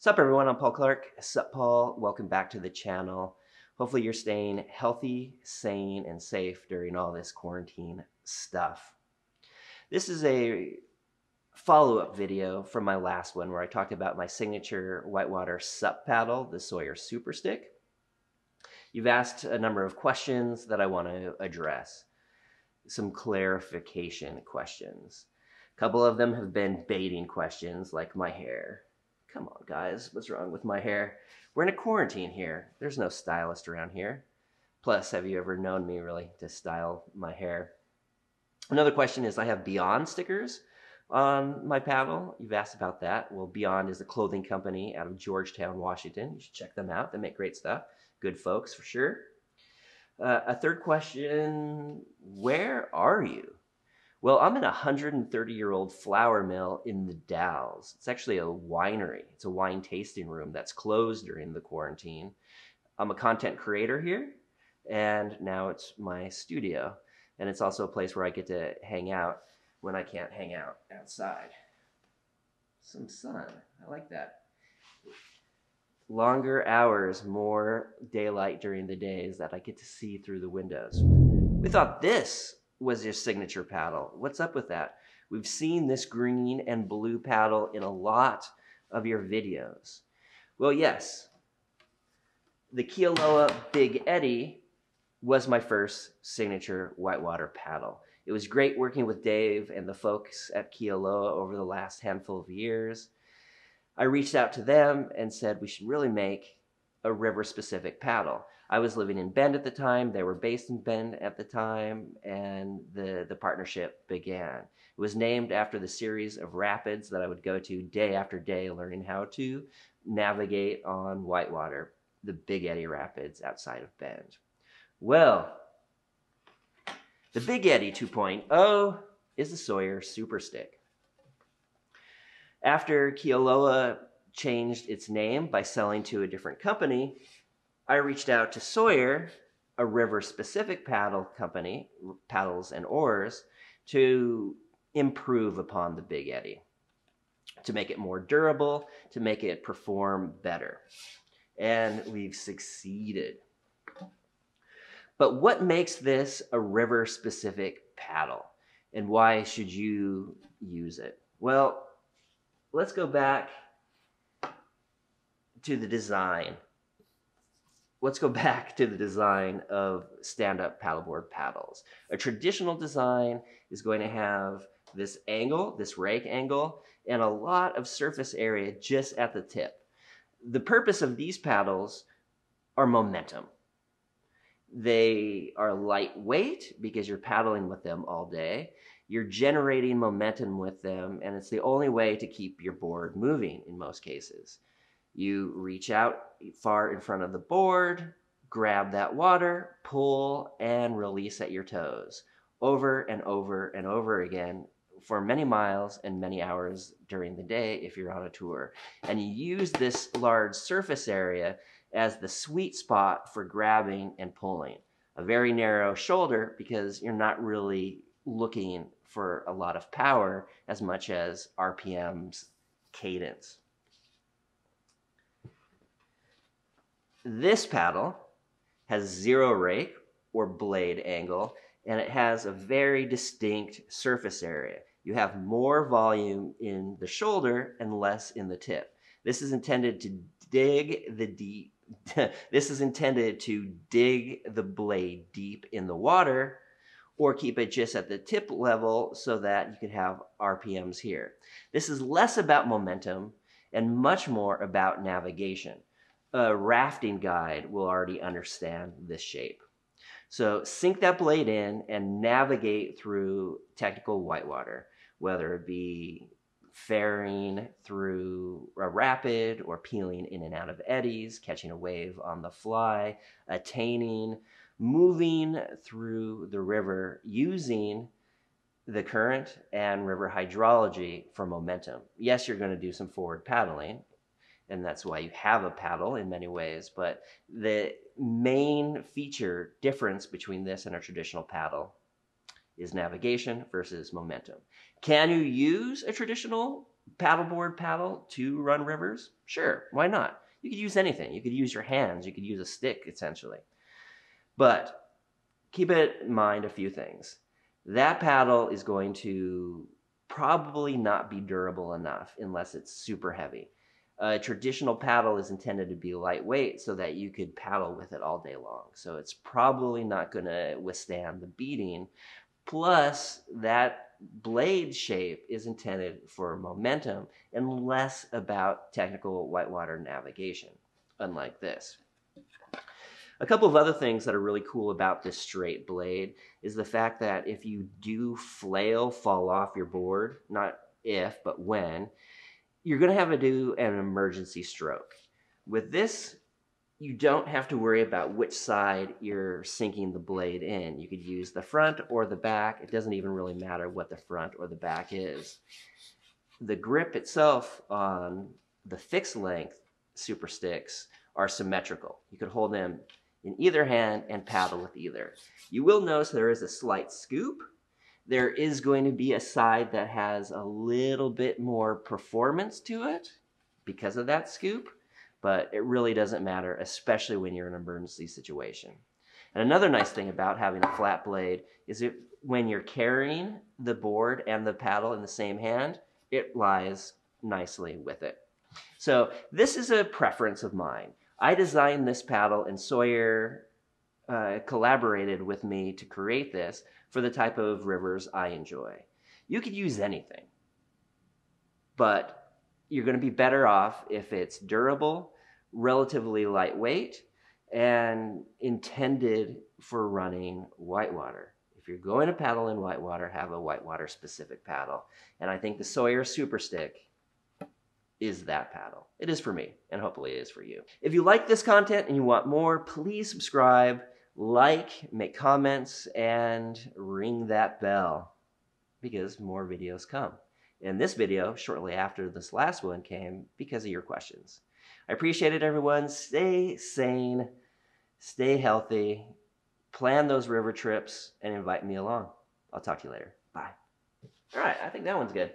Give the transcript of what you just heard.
Sup everyone, I'm Paul Clark. Sup Paul, welcome back to the channel. Hopefully you're staying healthy, sane, and safe during all this quarantine stuff. This is a follow-up video from my last one where I talked about my signature whitewater sup paddle, the Sawyer SUPER Styk. You've asked a number of questions that I want to address. Some clarification questions. A couple of them have been baiting questions like my hair. Come on, guys, what's wrong with my hair? We're in a quarantine here. There's no stylist around here. Plus, have you ever known me really to style my hair? Another question is I have Beyond stickers on my paddle. You've asked about that. Well, Beyond is a clothing company out of Georgetown, Washington. You should check them out. They make great stuff. Good folks for sure. A third question, where are you? Well, I'm in a 130-year-old flour mill in the Dalles. It's actually a winery. It's a wine tasting room that's closed during the quarantine. I'm a content creator here, and now it's my studio. And it's also a place where I get to hang out when I can't hang out outside. Some sun. I like that. Longer hours, more daylight during the days that I get to see through the windows. We thought this was your signature paddle. What's up with that? We've seen this green and blue paddle in a lot of your videos. Well, yes, the Kealoha Big Eddy was my first signature whitewater paddle. It was great working with Dave and the folks at Kealoha over the last handful of years. I reached out to them and said we should really make a river-specific paddle. I was living in Bend at the time, they were based in Bend at the time, and the partnership began. It was named after the series of rapids that I would go to day after day learning how to navigate on whitewater, the Big Eddy Rapids outside of Bend. Well, the Big Eddy 2.0 is the Sawyer SUPER Styk. After Kealoha changed its name by selling to a different company, I reached out to Sawyer, a river-specific paddle company, paddles and oars, to improve upon the Big Eddy, to make it more durable, to make it perform better. And we've succeeded. But what makes this a river-specific paddle? And why should you use it? Well, let's go back to the design. Let's go back to the design of stand-up paddleboard paddles. A traditional design is going to have this angle, this rake angle, and a lot of surface area just at the tip. The purpose of these paddles are momentum. They are lightweight because you're paddling with them all day. You're generating momentum with them, and it's the only way to keep your board moving in most cases. You reach out far in front of the board, grab that water, pull, and release at your toes over and over and over again for many miles and many hours during the day if you're on a tour. And you use this large surface area as the sweet spot for grabbing and pulling. A very narrow shoulder because you're not really looking for a lot of power as much as RPMs, cadence. This paddle has zero rake or blade angle, and it has a very distinct surface area. You have more volume in the shoulder and less in the tip. This is intended to dig the this is intended to dig the blade deep in the water or keep it just at the tip level so that you can have RPMs here. This is less about momentum and much more about navigation. A rafting guide will already understand this shape. So sink that blade in and navigate through technical whitewater, whether it be ferrying through a rapid or peeling in and out of eddies, catching a wave on the fly, attaining, moving through the river using the current and river hydrology for momentum. Yes, you're going to do some forward paddling, and that's why you have a paddle in many ways, but the main feature difference between this and a traditional paddle is navigation versus momentum. Can you use a traditional paddleboard paddle to run rivers? Sure, why not? You could use anything. You could use your hands. You could use a stick, essentially. But keep in mind a few things. That paddle is going to probably not be durable enough unless it's super heavy. A traditional paddle is intended to be lightweight so that you could paddle with it all day long. So it's probably not going to withstand the beating. Plus, that blade shape is intended for momentum and less about technical whitewater navigation, unlike this. A couple of other things that are really cool about this straight blade is the fact that if you do fall off your board, not if, but when, you're going to have to do an emergency stroke. With this, you don't have to worry about which side you're sinking the blade in. You could use the front or the back. It doesn't even really matter what the front or the back is. The grip itself on the fixed length Super Styks are symmetrical. You could hold them in either hand and paddle with either. You will notice there is a slight scoop. There is going to be a side that has a little bit more performance to it because of that scoop, but it really doesn't matter, especially when you're in an emergency situation. And another nice thing about having a flat blade is when you're carrying the board and the paddle in the same hand, it lies nicely with it. So this is a preference of mine. I designed this paddle and Sawyer collaborated with me to create this for the type of rivers I enjoy. You could use anything, but you're going to be better off if it's durable, relatively lightweight, and intended for running whitewater. If you're going to paddle in whitewater, have a whitewater specific paddle. And I think the Sawyer SUPER Styk is that paddle. It is for me, and hopefully it is for you. If you like this content and you want more, please subscribe, like, make comments, and ring that bell because more videos come. And this video, shortly after this last one, came because of your questions. I appreciate it, everyone. Stay sane, stay healthy, plan those river trips, and invite me along. I'll talk to you later. Bye. All right, I think that one's good.